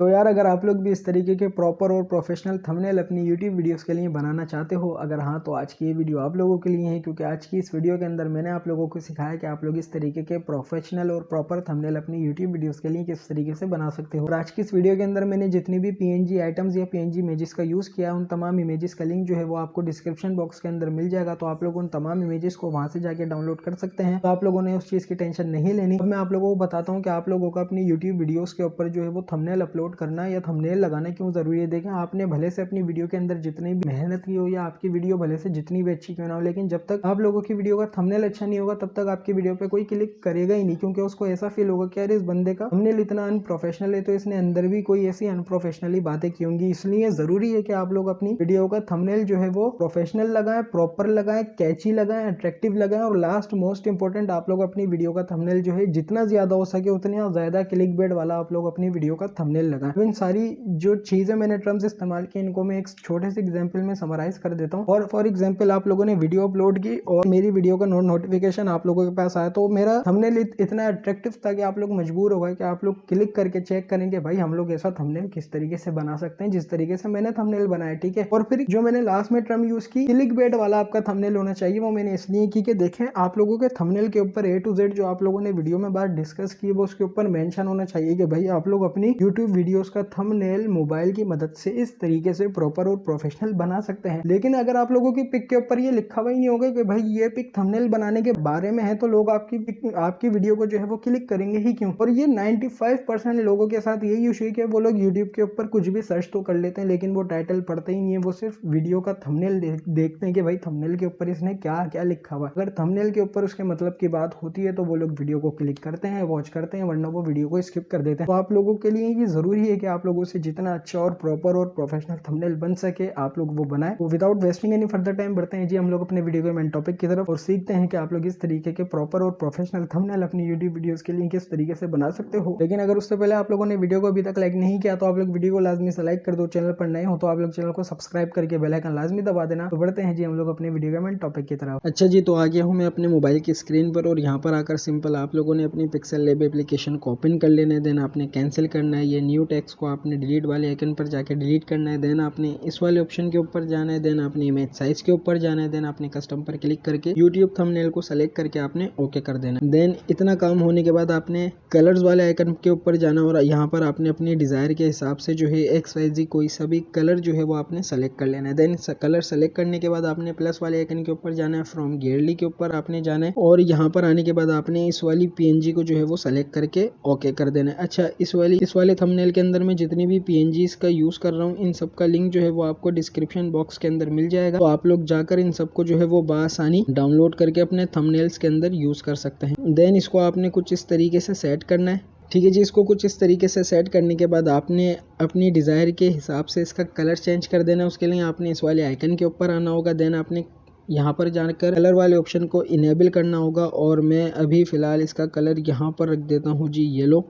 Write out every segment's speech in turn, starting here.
तो यार अगर आप लोग भी इस तरीके के प्रॉपर और प्रोफेशनल थंबनेल अपनी यूट्यूब वीडियोस के लिए बनाना चाहते हो, अगर हाँ तो आज की ये वीडियो आप लोगों के लिए है, क्योंकि आज की इस वीडियो के अंदर मैंने आप लोगों को सिखाया कि आप लोग इस तरीके के प्रोफेशनल और प्रॉपर थंबनेल अपनी यूट्यूब वीडियोस के लिए किस तरीके से बना सकते हो। और आज की इस वीडियो के अंदर मैंने जितनी भी पीएनजी आइटम्स या पीएनजी इमेजेस का यूज किया, उन तमाम इमेजेस का लिंक जो है वो आपको डिस्क्रिप्शन बॉक्स के अंदर मिल जाएगा। तो आप लोग उन तमाम इमेजेस को वहां से जाके डाउनलोड कर सकते हैं। तो आप लोगों ने उस चीज की टेंशन नहीं लेनी। अब मैं आप लोगों को बताता हूँ कि आप लोगों को अपनी यूट्यूब वीडियोस के ऊपर जो है वो थंबनेल अपलोड करना या थंबनेल लगाना क्यों जरूरी है। देखें, आपने भले से अपनी वीडियो के अंदर जितनी भी मेहनत की हो या आपकी वीडियो भले से जितनी भी अच्छी क्यों ना हो, लेकिन जब तक आप लोगों की वीडियो का थंबनेल अच्छा नहीं होगा तब तक आपकी वीडियो पे कोई क्लिक करेगा ही नहीं, क्योंकि उसको ऐसा फील होगा कि यार इस बंदे का थंबनेल इतना अनप्रोफेशनल है, तो इसने अंदर भी कोई ऐसी अनप्रोफेशनली बातें की होंगी। इसलिए जरूरी है कि आप लोग अपनी वीडियो का थंबनेल जो है वो प्रोफेशनल लगाएं, प्रॉपर लगाएं, कैची लगाएं, अट्रैक्टिव लगाएं, और लास्ट मोस्ट इंपॉर्टेंट, आप लोग अपनी वीडियो का थंबनेल जो है जितना ज्यादा हो सके उतना ज्यादा क्लिक बेट वाला आप लोग अपनी वीडियो का थंबनेल लगाएं। इन सारी जो चीजें मैंने टर्म्स इस्तेमाल की, इनको मैं एक छोटे से एग्जांपल में समराइज कर देता हूँ। और फॉर एग्जांपल, आप लोगों ने वीडियो अपलोड की और मेरी वीडियो का नोटिफिकेशन आप लोगों के पास आया, तो मेरा थंबनेल इतना अट्रैक्टिव था कि आप लोग मजबूर हो गए कि आप लोग क्लिक करके चेक करेंगे भाई हम लोग ऐसा थंबनेल किस तरीके से बना सकते हैं जिस तरीके से मैंने थंबनेल बनाया। ठीक है। और फिर जो मैंने लास्ट में टर्म यूज की, क्लिक बेट वाला आपका थंबनेल होना चाहिए, वो मैंने इसलिए की कि देखें, आप लोगों के थंबनेल के ऊपर A to Z जो आप लोगों ने वीडियो में बात डिस्कस की वो उसके ऊपर मेंशन होना चाहिए कि भाई आप लोग अपनी यूट्यूब वीडियोस का थंबनेल मोबाइल की मदद से इस तरीके से प्रॉपर और प्रोफेशनल बना सकते हैं। लेकिन अगर आप लोगों की पिक के ऊपर ये लिखा हुआ ही नहीं होगा कि भाई ये पिक थंबनेल बनाने के बारे में है, तो लोग आपकी वीडियो को जो है वो क्लिक करेंगे ही क्यों। और ये 95% लोगों के साथ यही इशू है कि वो लोग यूट्यूब के ऊपर कुछ भी सर्च तो कर लेते हैं, लेकिन वो टाइटल पढ़ते ही नहीं है, वो सिर्फ वीडियो का थंबनेल देखते हैं कि भाई थंबनेल के ऊपर इसने क्या क्या लिखा हुआ है। अगर थंबनेल के ऊपर उसके मतलब की बात होती है तो वो लोग वीडियो को क्लिक करते हैं, वॉच करते हैं, वरना वो वीडियो को स्किप कर देते हैं। तो आप लोगों के लिए ये जरूरी है कि आप लोगों से जितना अच्छा और प्रॉपर और प्रोफेशनल थंबनेल बन सके आप लोग वो बनाएं। तो without wasting any further time बढ़ते हैं जी हम लोग अपने वीडियो के मेन टॉपिक की तरफ और सीखते हैं कि आप लोग इस तरीके के प्रॉपर और प्रोफेशनल थंबनेल अपनी यूट्यूब वीडियोस के लिए किस तरीके से बना सकते हो। लेकिन अगर उससे पहले आप लोगों ने वीडियो को अभी तक लाइक नहीं किया तो आप लोग वीडियो को लाजमी से लाइक कर दो। चैनल पर नए हो तो आप लोग चैनल को सब्सक्राइब करके बेल आइकन लाजमी दबा देना। तो बढ़ते हैं जी हम लोग अपने वीडियो के मेन टॉपिक की तरफ। अच्छा जी, तो आ गया हूँ मैं अपने मोबाइल की स्क्रीन पर, और यहाँ पर आकर सिंपल आप लोगों ने अपनी पिक्सल लैब एप्लीकेशन को ओपन कर लेना है। देन आपने कैंसिल करना है, ये न्यू टेक्स्ट को आपने डिलीट वाले आइकन पर जाके डिलीट करना है। देन आपने इस वाले ऑप्शन के ऊपर जाना है, देन आपने इमेज साइज के ऊपर जाना है, देन आपने कस्टम पर क्लिक करके यूट्यूब थंबनेल को सेलेक्ट करके आपने ओके कर देना। देन इतना काम होने के बाद आपने कलर्स वाले आइकन के ऊपर जाना और यहाँ पर आपने अपनी डिजायर के हिसाब से जो है XYZ कोई सा भी कलर जो है वो आपने सेलेक्ट कर लेना है। देन कलर सेलेक्ट करने के बाद आपने प्लस वाले आइकन के ऊपर जाना है, फ्रॉम गैलरी के ऊपर आपने जाना है, और यहाँ पर आने के बाद आपने इस वाली PNG को जो है वो सेलेक्ट करके ओके कर देना है। अच्छा, इस वाले थंबनेल के अंदर मैं जितनी भी PNGs का यूज कर रहा हूँ इन सब का लिंक जो है वो आपको डिस्क्रिप्शन बॉक्स के अंदर मिल जाएगा। तो आप लोग जाकर इन सबको जो है वो बआसानी डाउनलोड करके अपने थंबनेल्स के अंदर यूज कर सकते हैं। देन इसको आपने कुछ इस तरीके से सेट करना है। ठीक है जी, इसको कुछ इस तरीके से सेट करने के बाद आपने अपनी डिज़ायर के हिसाब से इसका कलर चेंज कर देना है। उसके लिए आपने इस वाले आइकन के ऊपर आना होगा। देन आपने यहाँ पर जाकर कलर वाले ऑप्शन को इनेबल करना होगा, और मैं अभी फ़िलहाल इसका कलर यहाँ पर रख देता हूँ जी येलो।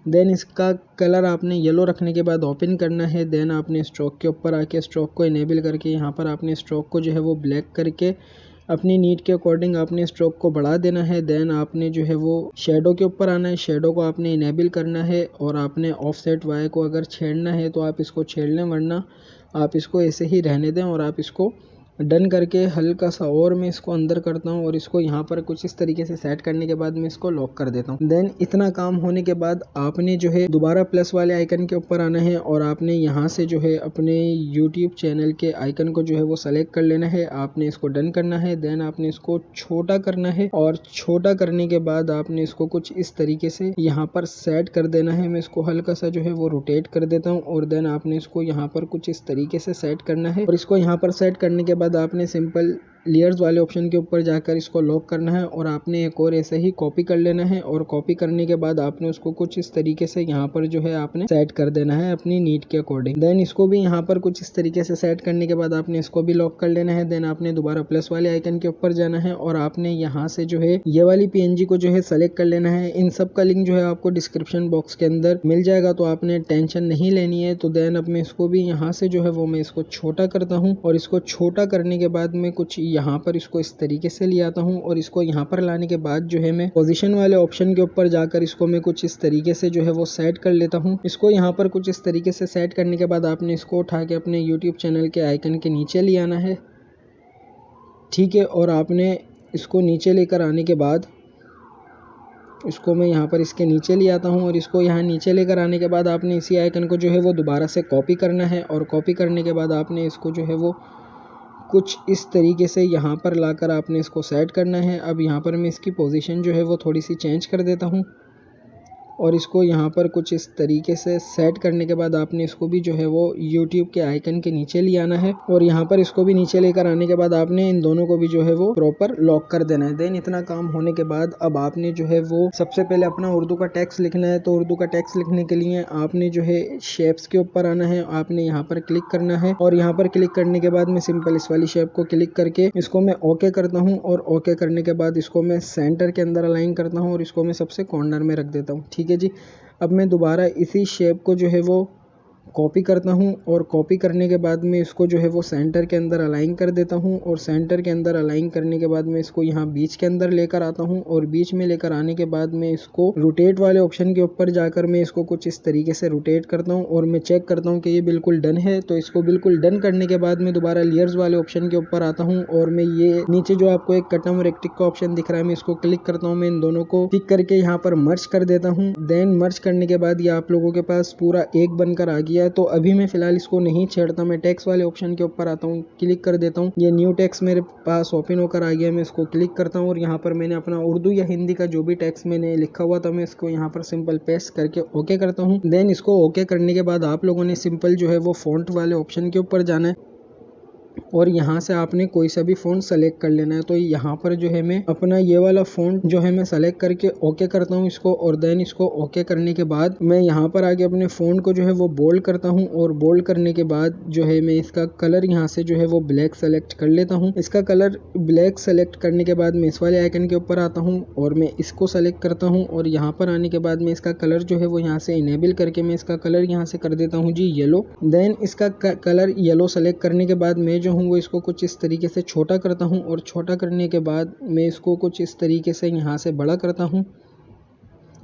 देन इसका कलर आपने येलो रखने के बाद ओपन करना है। देन आपने स्ट्रोक के ऊपर आके स्ट्रोक को इनेबल करके यहाँ पर आपने स्ट्रोक को जो है वो ब्लैक करके अपनी नीड के अकॉर्डिंग आपने स्ट्रोक को बढ़ा देना है। देन आपने जो है वो शेडो के ऊपर आना है, शेडो को आपने इनेबल करना है, और आपने ऑफसेट वाई को अगर छेड़ना है तो आप इसको छेड़ लें, वरना आप इसको ऐसे ही रहने दें। और आप इसको डन करके हल्का सा और मैं इसको अंदर करता हूँ, और इसको यहाँ पर कुछ इस तरीके से सेट करने के बाद मैं इसको लॉक कर देता हूँ। देन इतना काम होने के बाद आपने जो है दोबारा प्लस वाले आइकन के ऊपर आना है, और आपने यहाँ से जो है अपने यूट्यूब चैनल के आइकन को जो है वो सेलेक्ट कर लेना है। आपने इसको डन करना है। देन आपने इसको छोटा करना है, और छोटा करने के बाद आपने इसको कुछ इस तरीके से यहाँ पर सेट कर देना है। मैं इसको हल्का सा जो है वो रोटेट कर देता हूँ, और देन आपने इसको यहाँ पर कुछ इस तरीके से सेट करना है। और इसको यहाँ पर सेट करने के बाद आपने सिंपल लेयर्स वाले ऑप्शन के ऊपर जाकर इसको लॉक करना है, और आपने एक और ऐसे ही कॉपी कर लेना है। और कॉपी करने के बाद आपने उसको कुछ इस तरीके से यहाँ पर जो है आपने सेट कर देना है अपनी नीड के अकॉर्डिंग। देन इसको भी यहाँ पर कुछ इस तरीके से सेट करने के बाद आपने इसको भी लॉक कर लेना है। देन आपने दोबारा प्लस वाले आइकन के ऊपर जाना है, और आपने यहाँ से जो है ये वाली PNG को जो है सेलेक्ट कर लेना है। इन सब का लिंक जो है आपको डिस्क्रिप्शन बॉक्स के अंदर मिल जाएगा, तो आपने टेंशन नहीं लेनी है। तो देन अब मैं इसको भी यहाँ से जो है वो मैं इसको छोटा करता हूँ, और इसको छोटा करने के बाद में कुछ यहाँ पर इसको इस तरीके से ले आता हूँ और इसको यहाँ पर लाने के बाद जो है मैं पोजीशन वाले ऑप्शन के ऊपर जाकर इसको मैं कुछ इस तरीके से जो है वो सेट कर लेता हूँ। इसको यहाँ पर कुछ इस तरीके से सेट करने के बाद आपने इसको उठा के अपने यूट्यूब चैनल के आइकन के नीचे ले आना है, ठीक है। और आपने इसको नीचे लेकर आने के बाद इसको मैं यहाँ पर इसके नीचे ले आता हूँ और इसको यहाँ नीचे लेकर आने के बाद आपने इसी आइकन को जो है वो दोबारा से कॉपी करना है और कॉपी करने के बाद आपने इसको जो है वो कुछ इस तरीके से यहाँ पर लाकर आपने इसको सेट करना है। अब यहाँ पर मैं इसकी पोजीशन जो है वो थोड़ी सी चेंज कर देता हूँ और इसको यहाँ पर कुछ इस तरीके से सेट करने के बाद आपने इसको भी जो है वो YouTube के आइकन के नीचे ले आना है और यहाँ पर इसको भी नीचे लेकर आने के बाद आपने इन दोनों को भी जो है वो प्रॉपर लॉक कर देना है। देन इतना काम होने के बाद अब आपने जो है वो सबसे पहले अपना उर्दू का टेक्स्ट लिखना है। तो उर्दू का टेक्स्ट लिखने के लिए आपने जो है शेप्स के ऊपर आना है, आपने यहाँ पर क्लिक करना है और यहाँ पर क्लिक करने के बाद मैं सिंपल इस वाली शेप को क्लिक करके इसको मैं ओके करता हूँ और ओके करने के बाद इसको मैं सेंटर के अंदर अलाइन करता हूँ और इसको मैं सबसे कॉर्नर में रख देता हूँ, ठीक है जी। अब मैं दोबारा इसी शेप को जो है वो कॉपी करता हूँ और कॉपी करने के बाद में इसको जो है वो सेंटर के अंदर अलाइन कर देता हूँ और सेंटर के अंदर अलाइन करने के बाद मैं इसको यहाँ बीच के अंदर लेकर आता हूँ और बीच में लेकर आने के बाद मैं इसको रोटेट वाले ऑप्शन के ऊपर जाकर मैं इसको कुछ इस तरीके से रोटेट करता हूँ और मैं चेक करता हूँ कि ये बिल्कुल डन है। तो इसको बिल्कुल डन करने के बाद मैं दोबारा लेयर्स वाले ऑप्शन के ऊपर आता हूँ और मैं ये नीचे जो आपको एक कटम और एक टिक का ऑप्शन दिख रहा है मैं इसको क्लिक करता हूँ। मैं इन दोनों को टिक करके यहाँ पर मर्ज कर देता हूँ। देन मर्ज करने के बाद ये आप लोगों के पास पूरा एक बनकर आ गया है। तो अभी मैं फिलहाल इसको नहीं छेड़ता, मैं टेक्स्ट वाले ऑप्शन के ऊपर आता हूँ, क्लिक कर देता हूँ। ये न्यू टेक्स्ट मेरे पास ओपन होकर आ गया, मैं इसको क्लिक करता हूँ और यहाँ पर मैंने अपना उर्दू या हिंदी का जो भी टेक्स्ट मैंने लिखा हुआ था मैं इसको यहाँ पर सिंपल पेस्ट करके ओके करता हूँ। देन इसको ओके करने के बाद आप लोगों ने सिंपल जो है वो फॉन्ट वाले ऑप्शन के ऊपर जाना है और यहाँ से आपने कोई सा भी फ़ॉन्ट सेलेक्ट कर लेना है। तो यहाँ पर जो है मैं अपना ये वाला फ़ॉन्ट जो है मैं सेलेक्ट करके ओके करता हूँ इसको और देन इसको ओके करने के बाद मैं यहाँ पर आके अपने फ़ॉन्ट को जो है वो बोल्ड करता हूँ और बोल्ड करने के बाद जो है मैं इसका कलर यहाँ से जो है वो ब्लैक सेलेक्ट कर लेता हूँ। इसका कलर ब्लैक सेलेक्ट करने के बाद मैं इस वाले आइकन के ऊपर आता हूँ और मैं इसको सेलेक्ट करता हूँ और यहाँ पर आने के बाद मैं इसका कलर जो है वो यहाँ से इनेबल करके मैं इसका कलर यहाँ से कर देता हूँ जी येलो। देन इसका कलर येलो सेलेक्ट करने के बाद मैं जो हूँ वो इसको कुछ इस तरीके से छोटा करता हूँ और छोटा करने के बाद मैं इसको कुछ इस तरीके से यहाँ से बड़ा करता हूँ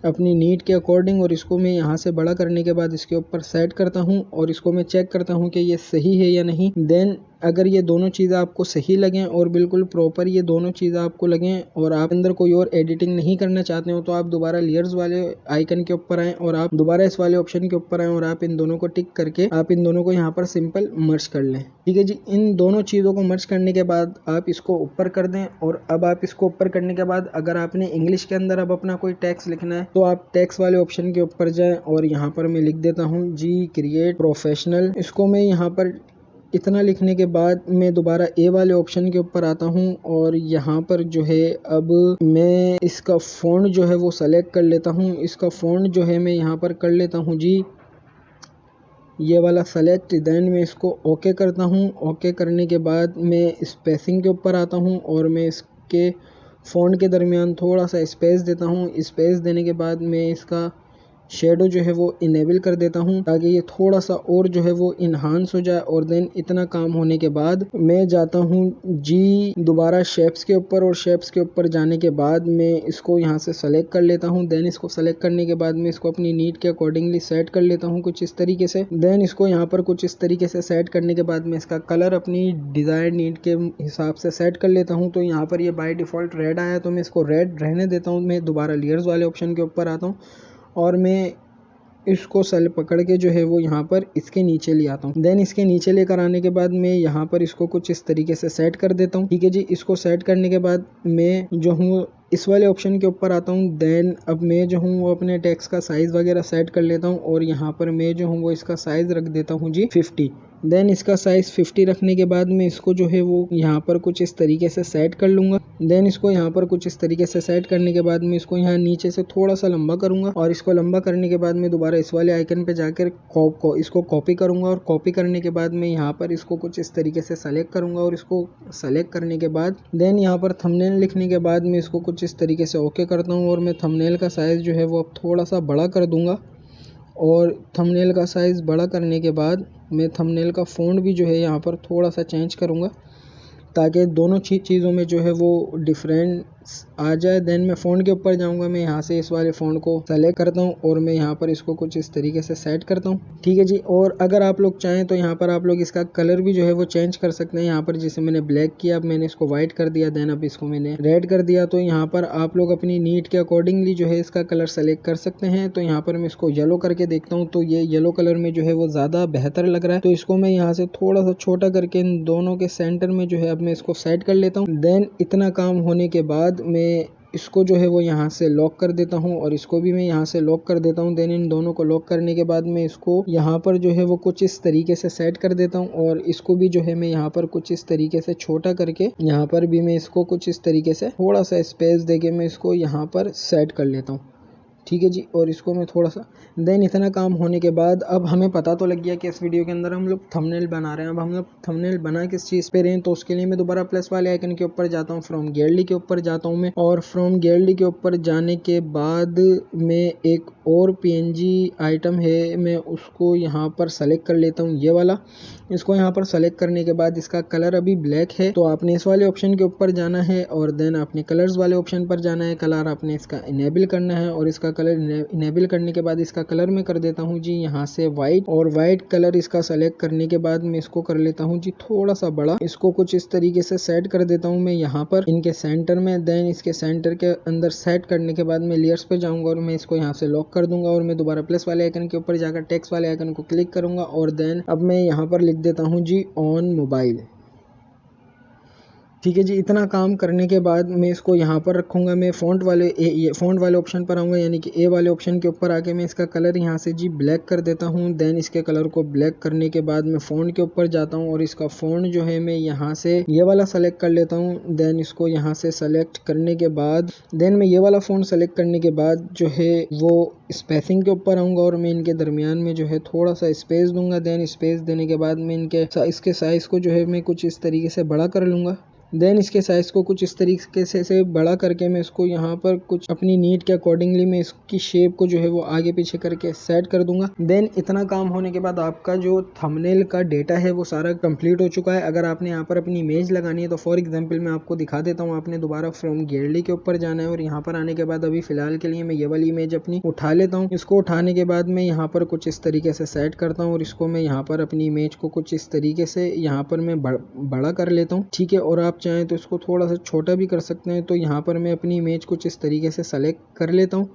अपनी नीड के अकॉर्डिंग और इसको मैं यहाँ से बड़ा करने के बाद इसके ऊपर सेट करता हूँ और इसको मैं चेक करता हूँ कि ये सही है या नहीं। देन अगर ये दोनों चीज़ें आपको सही लगें और बिल्कुल प्रॉपर ये दोनों चीज़ें आपको लगें और आप अंदर कोई और एडिटिंग नहीं करना चाहते हो तो आप दोबारा लेयर्स वाले आइकन के ऊपर आएँ और आप दोबारा इस वाले ऑप्शन के ऊपर आएँ और आप इन दोनों को टिक करके आप इन दोनों को यहाँ पर सिंपल मर्ज कर लें, ठीक है जी। इन दोनों चीज़ों को मर्ज करने के बाद आप इसको ऊपर कर दें और अब आप इसको ऊपर करने के बाद अगर आपने इंग्लिश के अंदर अब अपना कोई टेक्स्ट लिखना है तो आप टेक्स्ट वाले ऑप्शन के ऊपर जाएं और यहाँ पर मैं लिख देता हूँ जी क्रिएट प्रोफेशनल। इसको मैं यहाँ पर इतना लिखने के बाद मैं दोबारा ए वाले ऑप्शन के ऊपर आता हूँ और यहाँ पर जो है अब मैं इसका फ़ॉन्ट जो है वो सेलेक्ट कर लेता हूँ। इसका फ़ॉन्ट जो है मैं यहाँ पर कर लेता हूँ जी ये वाला सेलेक्ट। देन मैं इसको ओके करता हूँ। ओके करने के बाद मैं स्पेसिंग के ऊपर आता हूँ और मैं इसके फ़ॉन्ट के दरमियान थोड़ा सा स्पेस देता हूँ। स्पेस देने के बाद मैं इसका शेडो जो है वो इनेबल कर देता हूँ ताकि ये थोड़ा सा और जो है वो इन्हांस हो जाए। और देन इतना काम होने के बाद मैं जाता हूँ जी दोबारा शेप्स के ऊपर और शेप्स के ऊपर जाने के बाद मैं इसको यहाँ से सेलेक्ट कर लेता हूँ। देन इसको सेलेक्ट करने के बाद मैं इसको अपनी नीड के अकॉर्डिंगली सेट कर लेता हूँ कुछ इस तरीके से। देन इसको यहाँ पर कुछ इस तरीके से सेट करने के बाद मैं इसका कलर अपनी डिज़ायर नीड के हिसाब से सेट कर लेता हूँ। तो यहाँ पर ये बाय डिफ़ॉल्ट रेड आया तो मैं इसको रेड रहने देता हूँ। मैं दोबारा लेयर्स वाले ऑप्शन के ऊपर आता हूँ और मैं इसको सेल पकड़ के जो है वो यहाँ पर इसके नीचे ले आता हूँ। देन इसके नीचे लेकर आने के बाद मैं यहाँ पर इसको कुछ इस तरीके से सेट कर देता हूँ, ठीक है जी। इसको सेट करने के बाद मैं जो हूँ इस वाले ऑप्शन के ऊपर आता हूँ। देन अब मैं जो हूँ वो अपने टेक्स्ट का साइज़ वगैरह सेट कर लेता हूँ और यहाँ पर मैं जो हूँ वो इसका साइज़ रख देता हूँ जी 50। देन इसका साइज़ 50 रखने के बाद मैं इसको जो है वो यहाँ पर कुछ इस तरीके से सेट कर लूँगा। देन इसको यहाँ पर कुछ इस तरीके से सेट करने के बाद मैं इसको यहाँ नीचे से थोड़ा सा लंबा करूँगा और इसको लंबा करने के बाद मैं दोबारा इस वाले आइकन पे जाकर इसको कॉपी करूँगा और कॉपी करने के बाद मैं यहाँ पर इसको कुछ इस तरीके से सेलेक्ट करूँगा और इसको सेलेक्ट करने के बाद देन यहाँ पर थंबनेल लिखने के बाद मैं इसको कुछ इस तरीके से ओके करता हूँ और मैं थंबनेल का साइज़ जो है वो अब थोड़ा सा बड़ा कर दूँगा। और थंबनेल का साइज़ बड़ा करने के बाद मैं थंबनेल का फ़ॉन्ट भी जो है यहाँ पर थोड़ा सा चेंज करूँगा ताकि दोनों चीज़ों में जो है वो डिफरेंस आ जाए। देन मैं फ़ॉन्ट के ऊपर जाऊंगा, मैं यहाँ से इस वाले फ़ॉन्ट को सेलेक्ट करता हूँ और मैं यहाँ पर इसको कुछ इस तरीके से सेट करता हूँ। ठीक है जी। और अगर आप लोग चाहें तो यहाँ पर आप लोग इसका कलर भी जो है वो चेंज कर सकते हैं। यहाँ पर जैसे मैंने ब्लैक किया, अब मैंने इसको व्हाइट कर दिया, देन अब इसको मैंने रेड कर दिया। तो यहाँ पर आप लोग अपनी नीड के अकॉर्डिंगली जो है इसका कलर सेलेक्ट कर सकते हैं। तो यहाँ पर मैं इसको येलो करके देखता हूँ, तो ये येलो कलर में जो है वो ज़्यादा बेहतर लग रहा है। तो इसको मैं यहाँ से थोड़ा सा छोटा करके इन दोनों के सेंटर में जो है अब मैं इसको सेट कर लेता हूँ। देन इतना काम होने के बाद मैं इसको जो है वो यहाँ से लॉक कर देता हूँ और इसको भी मैं यहाँ से लॉक कर देता हूँ। देन इन दोनों को लॉक करने के बाद मैं इसको यहाँ पर जो है वो कुछ इस तरीके से सेट कर देता हूँ और इसको भी जो है मैं यहाँ पर कुछ इस तरीके से छोटा करके यहाँ पर भी मैं इसको कुछ इस तरीके से थोड़ा सा स्पेस देके मैं इसको यहाँ पर सेट कर लेता हूँ। ठीक है जी। और इसको मैं थोड़ा सा, देन इतना काम होने के बाद अब हमें पता तो लग गया कि इस वीडियो के अंदर हम लोग थंबनेल बना रहे हैं। अब हम लोग थंबनेल बना किस चीज़ पे रहे हैं, तो उसके लिए मैं दोबारा प्लस वाले आइकन के ऊपर जाता हूँ, फ्रॉम गैलरी के ऊपर जाता हूँ मैं, और फ्रॉम गैलरी के ऊपर जाने के बाद मैं एक और PNG आइटम है, मैं उसको यहाँ पर सेलेक्ट कर लेता हूँ, ये वाला। इसको यहाँ पर सेलेक्ट करने के बाद इसका कलर अभी ब्लैक है, तो आपने इस वाले ऑप्शन के ऊपर जाना है और देन आपने कलर्स वाले ऑप्शन पर जाना है। कलर आपने इसका इनेबल करना है और इसका कलर इनेबल करने के बाद इसका कलर मैं कर देता हूँ जी यहाँ से वाइट, और वाइट कलर इसका सेलेक्ट करने के बाद मैं इसको कर लेता हूँ जी थोड़ा सा बड़ा। इसको कुछ इस तरीके से सेट कर देता हूँ मैं यहाँ पर इनके सेंटर में। देन इसके सेंटर के अंदर सेट करने के बाद मैं लेयर्स पे जाऊंगा और मैं इसको यहाँ से लॉक कर दूंगा और मैं दोबारा प्लस वाले आइकन के ऊपर जाकर टेक्स्ट वाले आइकन को क्लिक करूंगा और देन अब मैं यहाँ पर लिख देता हूँ जी ऑन मोबाइल। ठीक है जी। इतना काम करने के बाद मैं इसको यहाँ पर रखूँगा। मैं फ़ॉन्ट वाले ऑप्शन पर आऊँगा, यानी कि ए वाले ऑप्शन के ऊपर आके मैं इसका कलर यहाँ से जी ब्लैक कर देता हूँ। देन इसके कलर को ब्लैक करने के बाद मैं फ़ॉन्ट के ऊपर जाता हूँ और इसका फ़ॉन्ट जो है मैं यहाँ से ये वाला सेलेक्ट कर लेता हूँ। देन इसको यहाँ से सेलेक्ट करने के बाद देन मैं ये वाला फ़ॉन्ट सेलेक्ट करने के बाद जो है वो स्पेसिंग के ऊपर आऊँगा और मैं इनके दरमियान में जो है थोड़ा सा स्पेस दूंगा। देन स्पेस देने के बाद मैं इसके साइज़ को जो है मैं कुछ इस तरीके से बड़ा कर लूँगा। देन इसके साइज़ को कुछ इस तरीके से बड़ा करके मैं इसको यहाँ पर कुछ अपनी नीड के अकॉर्डिंगली मैं इसकी शेप को जो है वो आगे पीछे करके सेट कर दूंगा। देन इतना काम होने के बाद आपका जो थंबनेल का डेटा है वो सारा कंप्लीट हो चुका है। अगर आपने यहाँ पर अपनी इमेज लगानी है तो फॉर एग्जांपल मैं आपको दिखा देता हूँ। आपने दोबारा फ्रॉम गैलरी के ऊपर जाना है और यहाँ पर आने के बाद अभी फिलहाल के लिए मैं ये वाली इमेज अपनी उठा लेता हूँ। इसको उठाने के बाद मैं यहाँ पर कुछ इस तरीके से सेट करता हूँ और इसको मैं यहाँ पर अपनी इमेज को कुछ इस तरीके से यहाँ पर मैं बड़ा कर लेता हूँ। ठीक है। और आप चाहें तो इसको थोड़ा सा छोटा भी कर सकते हैं। तो यहाँ पर मैं अपनी इमेज कुछ इस तरीके से सेलेक्ट कर लेता हूँ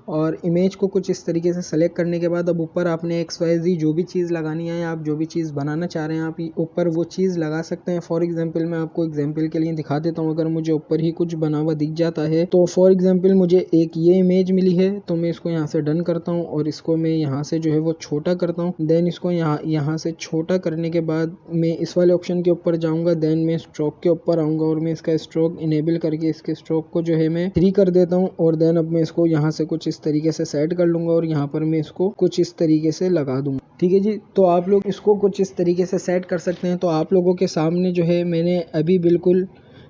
और इमेज को कुछ इस तरीके से सेलेक्ट करने के बाद अब ऊपर आपने XYZ जो भी चीज़ लगानी है, आप जो भी चीज़ बनाना चाह रहे हैं आप ऊपर वो चीज़ लगा सकते हैं। फॉर एग्जांपल मैं आपको एग्जांपल के लिए दिखा देता हूँ। अगर मुझे ऊपर ही कुछ बना हुआ दिख जाता है, तो फॉर एग्जांपल मुझे एक ये इमेज मिली है, तो मैं इसको यहाँ से डन करता हूँ और इसको मैं यहाँ से जो है वो छोटा करता हूँ। देन इसको यहाँ से छोटा करने के बाद मैं इस वाले ऑप्शन के ऊपर जाऊँगा। देन मैं स्ट्रोक के ऊपर आऊँगा और मैं इसका स्ट्रोक इनेबल करके इसके स्ट्रोक को जो है मैं 3 कर देता हूँ और देन अब मैं इसको यहाँ से कुछ इस तरीके से सेट कर लूंगा और यहाँ पर मैं इसको कुछ इस तरीके से लगा दूंगा। ठीक है जी। तो आप लोग इसको कुछ इस तरीके से सेट कर सकते हैं। तो आप लोगों के सामने जो है मैंने अभी बिल्कुल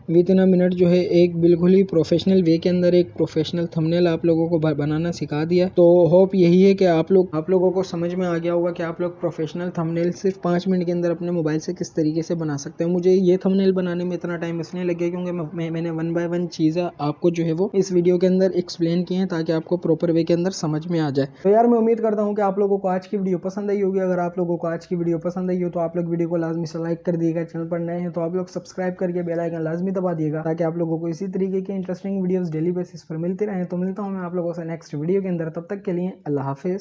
विद इन अ मिनट जो है एक बिल्कुल ही प्रोफेशनल वे के अंदर एक प्रोफेशनल थंबनेल आप लोगों को बनाना सिखा दिया। तो होप यही है कि आप लोगों को समझ में आ गया होगा कि आप लोग प्रोफेशनल थंबनेल सिर्फ 5 मिनट के अंदर अपने मोबाइल से किस तरीके से बना सकते हैं। मुझे ये थंबनेल बनाने में इतना टाइम इसलिए लग गया क्योंकि मैंने 1 बाय 1 चीज़ें आपको जो है वो इस वीडियो के अंदर एक्सप्लेन की हैं ताकि आपको प्रॉपर वे के अंदर समझ में आ जाए। तो यार मैं उम्मीद करता हूँ कि आप लोगों को आज की वीडियो पसंद आई होगी। अगर आप लोगों को आज की वीडियो पसंद आई हो तो आप लोग वीडियो को लाजमी से लाइक कर दिएगा। चैनल पर नए हैं तो आप लोग सब्सक्राइब करके बेल आइकन लाजमी दबा दिएगा ताकि आप लोगों को इसी तरीके की इंटरेस्टिंग वीडियोस डेली बेसिस पर मिलती रहें। तो मिलता हूँ मैं आप लोगों से नेक्स्ट वीडियो के अंदर। तब तक के लिए अल्लाह हाफिज़।